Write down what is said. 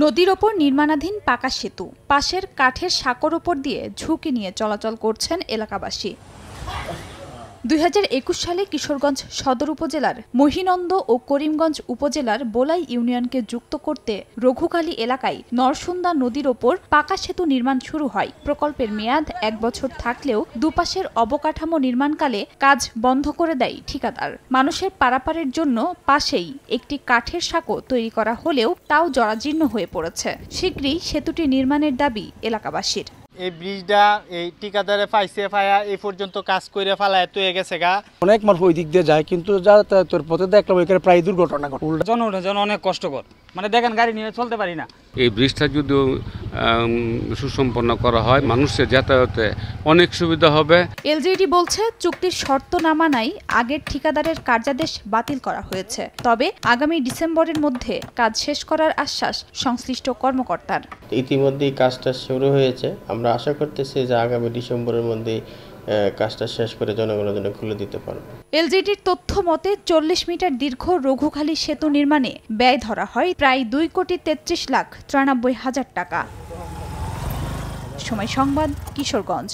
নদীর ওপর নির্মাণাধীন পাকা সেতু, পাশের কাঠের সাঁকোর ওপর দিয়ে ঝুঁকি নিয়ে চলাচল করছেন এলাকাবাসী। 2021 সালে কিশোরগঞ্জ সদর উপজেলার মহিনন্দ ও করিমগঞ্জ উপজেলার বোলাই ইউনিয়নকে যুক্ত করতে রঘুখালী এলাকায় নরসুন্দা নদীর ওপর পাকা সেতু নির্মাণ শুরু হয়। প্রকল্পের মেয়াদ 1 বছর থাকলেও দুপাশের অবকাঠামো নির্মাণকালে কাজ বন্ধ করে দেয় ঠিকাদার। মানুষের পারাপারের জন্য পাশেই একটি কাঠের সাঁকো তৈরি করা হলেও তাও জরাজীর্ণ হয়ে পড়েছে। শীঘ্রই সেতুটি নির্মাণের দাবি এলাকাবাসীর। এই ব্রিজটা এই ঠিকাদারে পাইছে পায়া এই পর্যন্ত কাজ করে ফেলায় তো গেছে গা। অনেক মানুষ ওই দিক দিয়ে যায়, কিন্তু যাতায়াতের পথে দেখলাম ওইখানে প্রায় দুর্ঘটনা ঘটে। জনগণের জন্য অনেক কষ্টকর, মানে দেখেন গাড়ি নিয়ে চলতে পারি না। এই ব্রিজটা যদি সুসম্পন্ন করা হয় মানুষের যাতায়াতে অনেক সুবিধা হবে। এলজিইডি বলছে চুক্তির শর্ত না মানায় আগের ঠিকাদারের কার্যাদেশ বাতিল করা হয়েছে। তবে আগামী ডিসেম্বরের মধ্যে কাজ শেষ করার আশ্বাস সংশ্লিষ্ট কর্মকর্তার। ইতিমধ্যেই কাজটা শুরু হয়েছে, আমরা আশা করতেছি যে আগামী ডিসেম্বরের মধ্যে কাজটা শেষ করে জনগণের জন্য খুলে দিতে পারবে। এলজিইডির তথ্য মতে 40 মিটার দীর্ঘ রঘুখালী সেতু নির্মাণে ব্যয় ধরা হয় প্রায় 2,33,93,000 টাকা। সময় সংবাদ, কিশোরগঞ্জ।